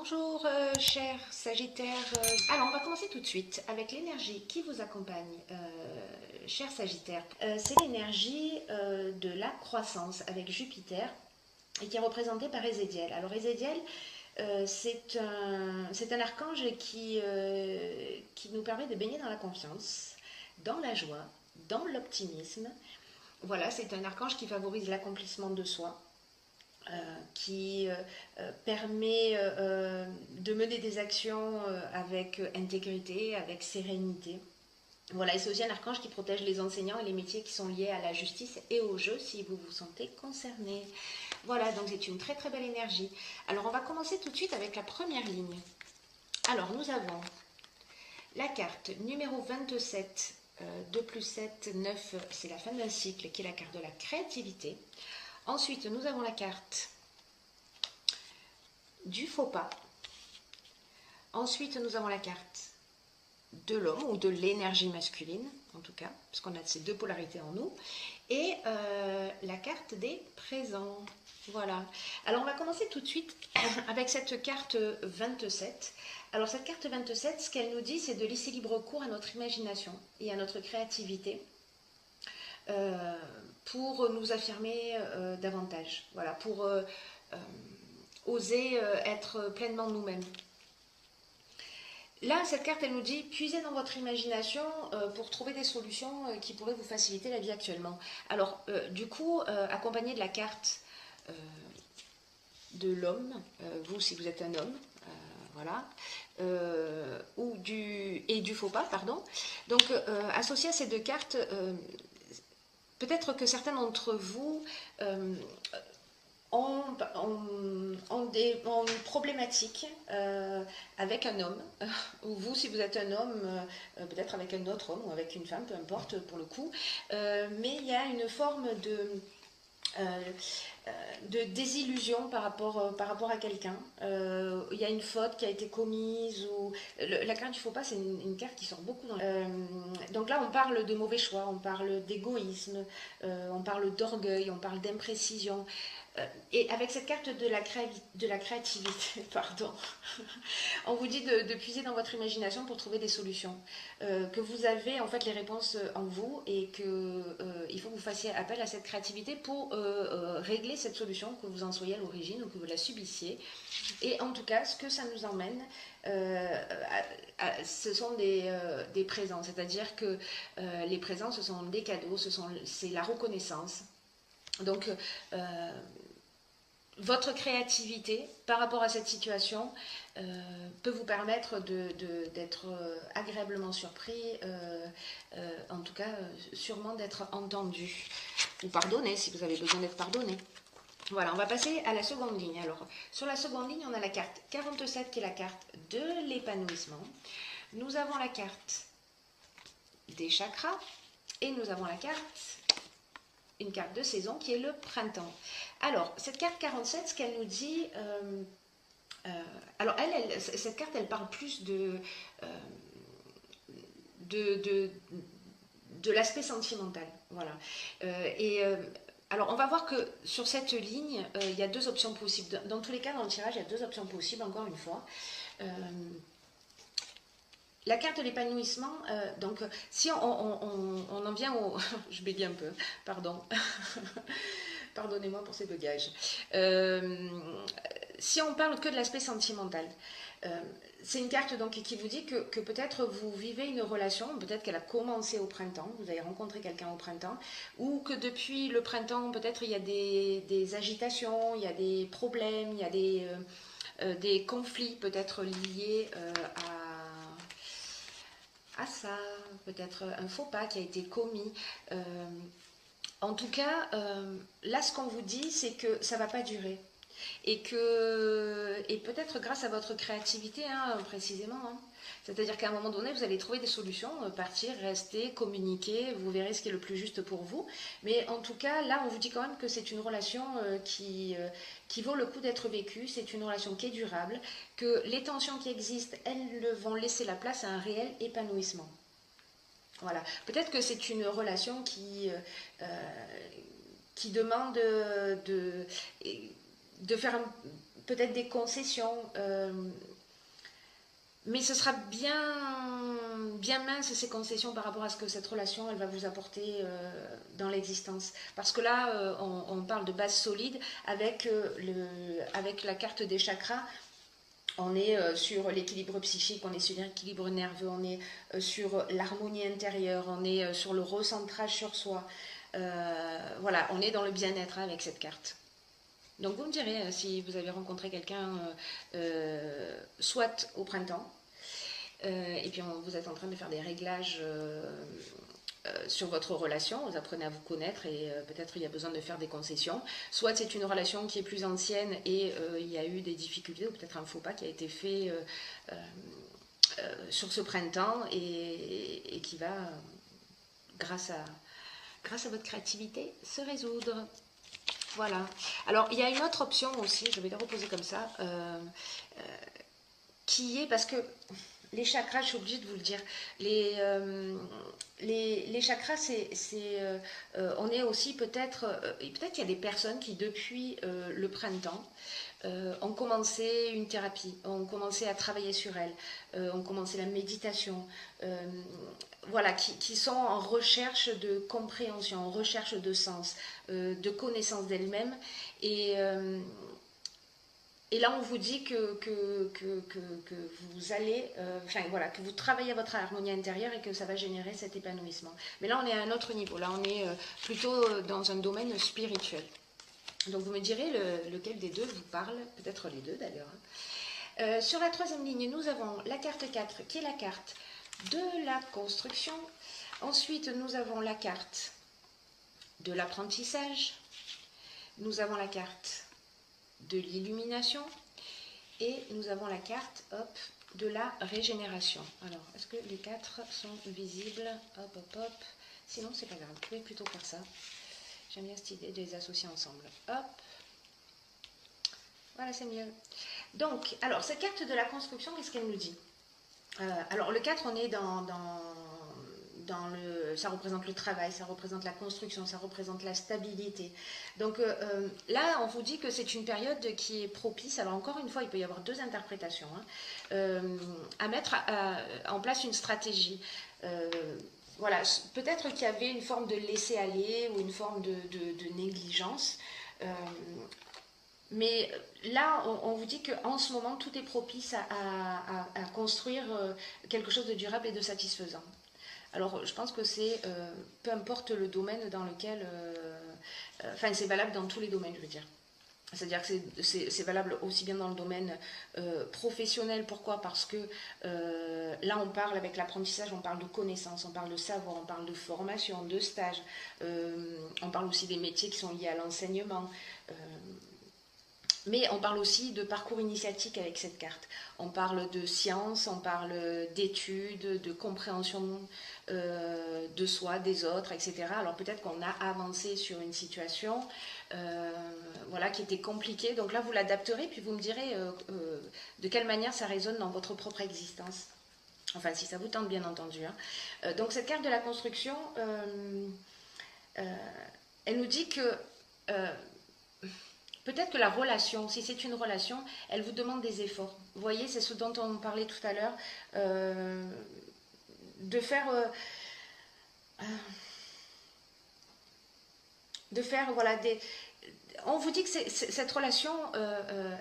Bonjour chers Sagittaires. Alors on va commencer tout de suite avec l'énergie qui vous accompagne, chers Sagittaires. C'est l'énergie de la croissance avec Jupiter et qui est représentée par Ézéchiel. Alors Ézéchiel, c'est un archange qui nous permet de baigner dans la confiance, dans la joie, dans l'optimisme. Voilà, c'est un archange qui favorise l'accomplissement de soi, qui permet de mener des actions avec intégrité, avec sérénité. Voilà, et c'est aussi un archange qui protège les enseignants et les métiers qui sont liés à la justice et au jeu si vous vous sentez concerné. Voilà, donc c'est une très très belle énergie. Alors on va commencer tout de suite avec la première ligne. Alors nous avons la carte numéro 27, 2 plus 7, 9, c'est la fin d'un cycle qui est la carte de la créativité. Ensuite nous avons la carte du faux pas. Ensuite, nous avons la carte de l'homme ou de l'énergie masculine, en tout cas, parce qu'on a ces deux polarités en nous, et la carte des présents. Voilà. Alors, on va commencer tout de suite avec cette carte 27. Alors, cette carte 27, ce qu'elle nous dit, c'est de laisser libre cours à notre imagination et à notre créativité pour nous affirmer davantage. Voilà, pour oser être pleinement nous-mêmes. Là, cette carte, elle nous dit, puisez dans votre imagination pour trouver des solutions qui pourraient vous faciliter la vie actuellement. Alors, du coup, accompagné de la carte de l'homme, vous si vous êtes un homme, voilà, et du faux pas, pardon. Donc, associé à ces deux cartes, peut-être que certains d'entre vous ont une problématique avec un homme, ou vous, si vous êtes un homme, peut-être avec un autre homme ou avec une femme, peu importe pour le coup, mais il y a une forme de désillusion par rapport à quelqu'un. Il y a une faute qui a été commise, ou la carte du faux pas, c'est une carte qui sort beaucoup. Donc là, on parle de mauvais choix, on parle d'égoïsme, on parle d'orgueil, on parle d'imprécision. Et avec cette carte de la créativité, pardon, on vous dit de puiser dans votre imagination pour trouver des solutions. Que vous avez en fait les réponses en vous et qu'il faut que vous fassiez appel à cette créativité pour régler cette solution, que vous en soyez à l'origine ou que vous la subissiez. Et en tout cas, ce que ça nous emmène, ce sont des présents. C'est-à-dire que les présents, ce sont des cadeaux, c'est la reconnaissance. Donc, votre créativité par rapport à cette situation peut vous permettre d'être agréablement surpris, en tout cas sûrement d'être entendu ou pardonné si vous avez besoin d'être pardonné. Voilà, on va passer à la seconde ligne. Alors, sur la seconde ligne, on a la carte 47 qui est la carte de l'épanouissement. Nous avons la carte des chakras et nous avons la carte, une carte de saison qui est le printemps. Alors, cette carte 47, ce qu'elle nous dit, alors cette carte, elle parle plus de l'aspect sentimental. Voilà. Alors, on va voir que sur cette ligne, il y a deux options possibles. Dans tous les cas, dans le tirage, il y a deux options possibles, encore une fois. La carte de l'épanouissement, donc si on en vient au... je bégaye un peu, pardon. Pardonnez-moi pour ces bugages. Si on parle que de l'aspect sentimental, c'est une carte donc qui vous dit que peut-être vous vivez une relation, peut-être qu'elle a commencé au printemps, vous avez rencontré quelqu'un au printemps, ou que depuis le printemps, peut-être il y a des agitations, il y a des problèmes, il y a des conflits peut-être liés à ça, peut-être un faux pas qui a été commis. En tout cas, là, ce qu'on vous dit, c'est que ça ne va pas durer. Et peut-être grâce à votre créativité, hein, précisément. Hein. C'est-à-dire qu'à un moment donné, vous allez trouver des solutions, partir, rester, communiquer, vous verrez ce qui est le plus juste pour vous. Mais en tout cas, là, on vous dit quand même que c'est une relation qui vaut le coup d'être vécue, c'est une relation qui est durable, que les tensions qui existent, elles vont laisser la place à un réel épanouissement. Voilà. Peut-être que c'est une relation qui demande de faire peut-être des concessions, mais ce sera bien mince ces concessions par rapport à ce que cette relation elle va vous apporter dans l'existence. Parce que là, on parle de base solide avec la carte des chakras. On est sur l'équilibre psychique, on est sur l'équilibre nerveux, on est sur l'harmonie intérieure, on est sur le recentrage sur soi. Voilà, on est dans le bien-être avec cette carte. Donc vous me direz si vous avez rencontré quelqu'un soit au printemps, et puis vous êtes en train de faire des réglages sur votre relation, vous apprenez à vous connaître et peut-être il y a besoin de faire des concessions. Soit c'est une relation qui est plus ancienne et il y a eu des difficultés ou peut-être un faux pas qui a été fait sur ce printemps et qui va, grâce à votre créativité, se résoudre. Voilà. Alors, il y a une autre option aussi, je vais les reposer comme ça, qui est, parce que les chakras, je suis obligée de vous le dire, les chakras, on est aussi peut-être il y a des personnes qui, depuis le printemps, ont commencé une thérapie, ont commencé à travailler sur elles, ont commencé la méditation, voilà, qui sont en recherche de compréhension, en recherche de sens, de connaissance d'elles-mêmes. Et là, on vous dit que vous allez, voilà, que vous travaillez à votre harmonie intérieure et que ça va générer cet épanouissement. Mais là, on est à un autre niveau. Là, on est plutôt dans un domaine spirituel. Donc, vous me direz lequel des deux vous parle, peut-être les deux d'ailleurs. Sur la troisième ligne, nous avons la carte 4, qui est la carte de la construction. Ensuite, nous avons la carte de l'apprentissage. Nous avons la carte de l'illumination et nous avons la carte de la régénération. Alors, est-ce que les quatre sont visibles? Hop. Sinon, c'est pas grave. Vous pouvez plutôt faire ça. J'aime bien cette idée de les associer ensemble. Hop. Voilà, c'est mieux. Donc, alors, cette carte de la construction, qu'est-ce qu'elle nous dit? Alors, le 4, on est ça représente le travail, ça représente la construction, ça représente la stabilité. Donc là, on vous dit que c'est une période qui est propice. Alors encore une fois, il peut y avoir deux interprétations, à mettre en place une stratégie. Voilà, peut-être qu'il y avait une forme de laisser-aller ou une forme de négligence. Mais là, on vous dit qu'en ce moment, tout est propice à construire quelque chose de durable et de satisfaisant. Alors, je pense que c'est, peu importe le domaine dans lequel... c'est valable dans tous les domaines, je veux dire. C'est-à-dire que c'est valable aussi bien dans le domaine professionnel. Pourquoi? Parce que là, on parle avec l'apprentissage, on parle de connaissances, on parle de savoir, on parle de formation, de stage. On parle aussi des métiers qui sont liés à l'enseignement. Mais on parle aussi de parcours initiatique avec cette carte. On parle de science, on parle d'études, de compréhension de soi, des autres, etc. Alors peut-être qu'on a avancé sur une situation voilà, qui était compliquée. Donc là, vous l'adapterez, puis vous me direz de quelle manière ça résonne dans votre propre existence. Enfin, si ça vous tente, bien entendu. Donc cette carte de la construction, elle nous dit que... peut-être que la relation, si c'est une relation, elle vous demande des efforts. Vous voyez, c'est ce dont on parlait tout à l'heure, de faire voilà, on vous dit que cette relation,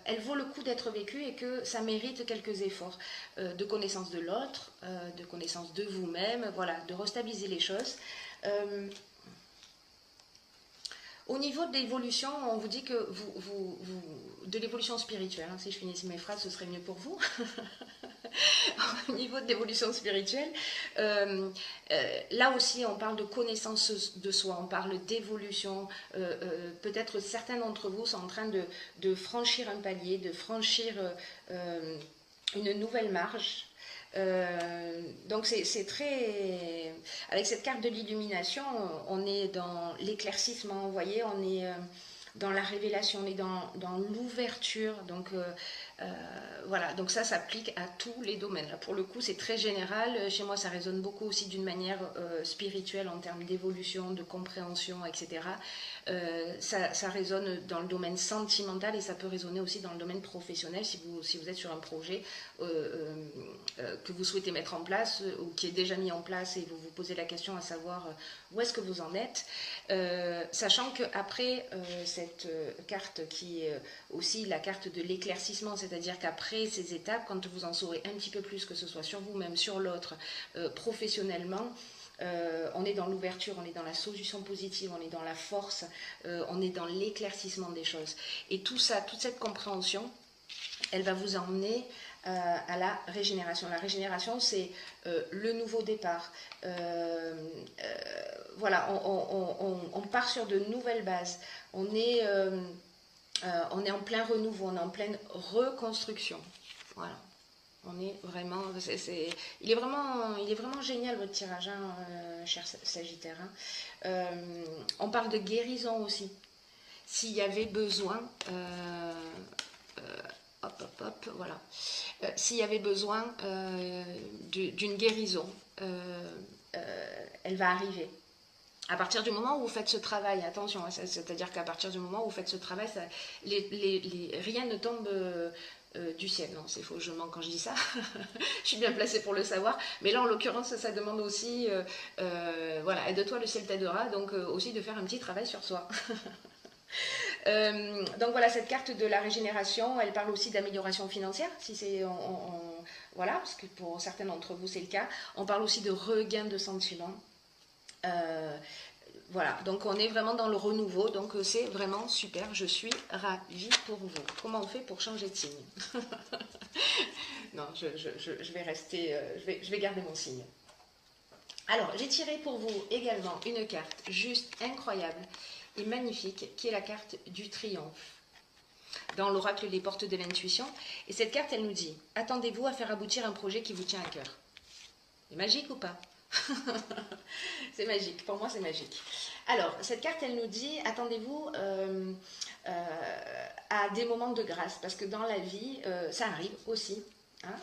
elle vaut le coup d'être vécue et que ça mérite quelques efforts de connaissance de l'autre, de connaissance de vous-même, voilà, de restabiliser les choses. Au niveau de l'évolution, on vous dit que de l'évolution spirituelle, si je finissais mes phrases, ce serait mieux pour vous. Au niveau de l'évolution spirituelle, là aussi, on parle de connaissance de soi, on parle d'évolution. Peut-être certains d'entre vous sont en train de franchir un palier, de franchir une nouvelle marche. Donc c'est très... Avec cette carte de l'illumination, on est dans l'éclaircissement, vous voyez, on est dans la révélation, on est dans l'ouverture. Donc Voilà, donc ça s'applique à tous les domaines. Là, pour le coup, c'est très général. Chez moi, ça résonne beaucoup aussi d'une manière spirituelle en termes d'évolution, de compréhension, etc. Ça résonne dans le domaine sentimental et ça peut résonner aussi dans le domaine professionnel si vous êtes sur un projet que vous souhaitez mettre en place ou qui est déjà mis en place et vous vous posez la question à savoir où est-ce que vous en êtes. Sachant qu'après cette carte qui est aussi la carte de l'éclaircissement, c'est-à-dire qu'après ces étapes, quand vous en saurez un petit peu plus, que ce soit sur vous-même, sur l'autre, professionnellement, on est dans l'ouverture, on est dans la solution positive, on est dans la force, on est dans l'éclaircissement des choses. Et tout ça, toute cette compréhension, elle va vous emmener à la régénération. La régénération, c'est le nouveau départ. Voilà, on part sur de nouvelles bases. On est en plein renouveau, on est en pleine reconstruction. Voilà. On est vraiment, il est vraiment génial votre tirage, hein, cher Sagittaire. Hein. On parle de guérison aussi. S'il y avait besoin, voilà. S'il y avait besoin d'une guérison, elle va arriver. À partir du moment où vous faites ce travail, attention, hein, c'est-à-dire qu'à partir du moment où vous faites ce travail, rien ne tombe du ciel. Non, c'est faux, je mens quand je dis ça. Je suis bien placée pour le savoir. Mais là, en l'occurrence, ça demande aussi, voilà, aide-toi, le ciel t'aidera, donc aussi de faire un petit travail sur soi. Donc voilà, cette carte de la régénération, elle parle aussi d'amélioration financière, si c'est, voilà, parce que pour certains d'entre vous c'est le cas. On parle aussi de regain de sentiments. Voilà, donc on est vraiment dans le renouveau, donc c'est vraiment super, je suis ravie pour vous. Comment on fait pour changer de signe? Non, je vais rester, je vais garder mon signe. Alors, j'ai tiré pour vous également une carte juste incroyable et magnifique, qui est la carte du triomphe, dans l'oracle des portes de l'intuition. Et cette carte, elle nous dit, attendez-vous à faire aboutir un projet qui vous tient à cœur. C'est magique ou pas? C'est magique, pour moi c'est magique. Alors, cette carte, elle nous dit, attendez-vous à des moments de grâce, parce que dans la vie, ça arrive aussi. Hein,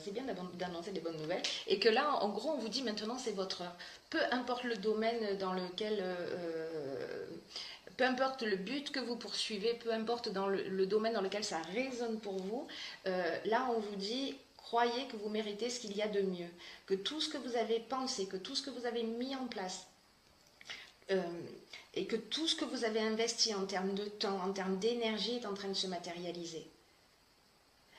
c'est bien d'annoncer des bonnes nouvelles. Et que là, en gros, on vous dit maintenant, c'est votre heure. Peu importe le domaine dans lequel... peu importe le but que vous poursuivez, peu importe dans le domaine dans lequel ça résonne pour vous, là, on vous dit... Croyez que vous méritez ce qu'il y a de mieux, que tout ce que vous avez pensé, que tout ce que vous avez mis en place, et que tout ce que vous avez investi en termes de temps, en termes d'énergie est en train de se matérialiser.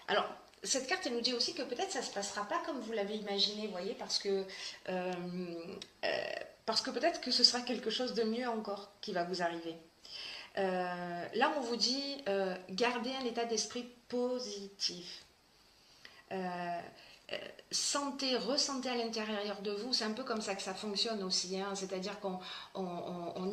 Alors, cette carte, elle nous dit aussi que peut-être ça ne se passera pas comme vous l'avez imaginé, vous voyez, parce que peut-être que ce sera quelque chose de mieux encore qui va vous arriver. Là, on vous dit, gardez un état d'esprit positif. Ressentez à l'intérieur de vous, c'est un peu comme ça que ça fonctionne aussi, hein, c'est-à-dire qu'on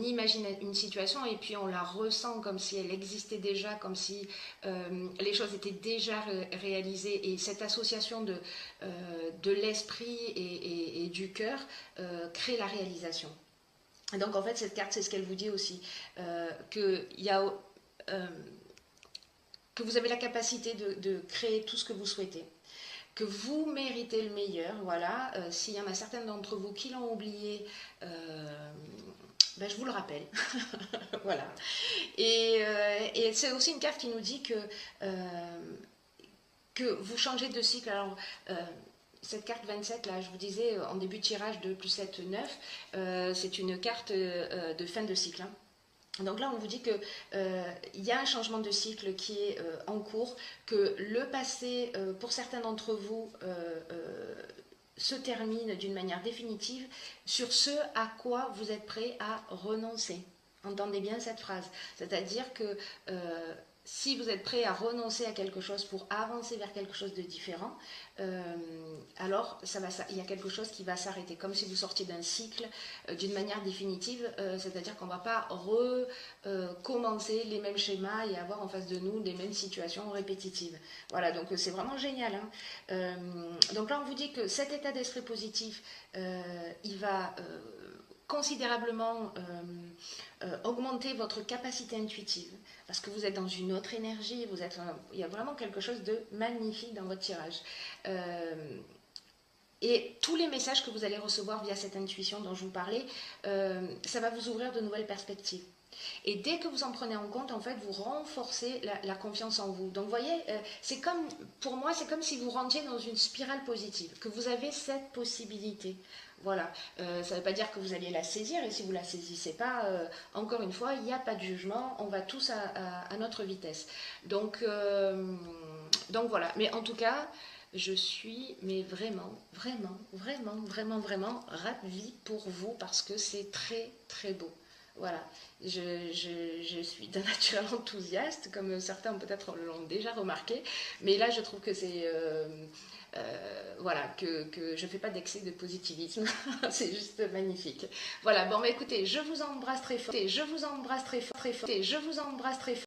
imagine une situation et puis on la ressent comme si elle existait déjà, comme si les choses étaient déjà réalisées, et cette association de l'esprit et du cœur crée la réalisation. Et donc en fait cette carte, c'est ce qu'elle vous dit aussi, que vous avez la capacité de créer tout ce que vous souhaitez, que vous méritez le meilleur, voilà. S'il y en a certains d'entre vous qui l'ont oublié, je vous le rappelle. Voilà. Et c'est aussi une carte qui nous dit que vous changez de cycle. Alors, cette carte 27, là, je vous disais, en début de tirage de plus 7, 9, c'est une carte de fin de cycle, hein. Donc là, on vous dit qu'il y a un changement de cycle qui est en cours, que le passé, pour certains d'entre vous, se termine d'une manière définitive sur ce à quoi vous êtes prêt à renoncer. Entendez bien cette phrase. C'est-à-dire que si vous êtes prêt à renoncer à quelque chose pour avancer vers quelque chose de différent, alors il y a quelque chose qui va s'arrêter, comme si vous sortiez d'un cycle d'une manière définitive, c'est-à-dire qu'on ne va pas recommencer les mêmes schémas et avoir en face de nous les mêmes situations répétitives. Voilà, donc c'est vraiment génial, hein. Donc là, on vous dit que cet état d'esprit positif, il va considérablement augmenter votre capacité intuitive, parce que vous êtes dans une autre énergie, il y a vraiment quelque chose de magnifique dans votre tirage. Et tous les messages que vous allez recevoir via cette intuition dont je vous parlais, ça va vous ouvrir de nouvelles perspectives. Et dès que vous en prenez en compte, en fait, vous renforcez la confiance en vous. Donc, vous voyez, c'est comme, pour moi, c'est comme si vous rentriez dans une spirale positive, que vous avez cette possibilité. Voilà, ça ne veut pas dire que vous allez la saisir, et si vous ne la saisissez pas, encore une fois, il n'y a pas de jugement, on va tous à notre vitesse. Donc voilà, mais en tout cas, je suis mais vraiment ravie pour vous parce que c'est très très beau. Voilà, je suis d'un naturel enthousiaste, comme certains peut-être l'ont déjà remarqué, mais là je trouve que c'est... voilà, que je ne fais pas d'excès de positivisme, c'est juste magnifique. Voilà, bon, mais écoutez, je vous embrasse très fort, je vous embrasse très fort, je vous embrasse très fort.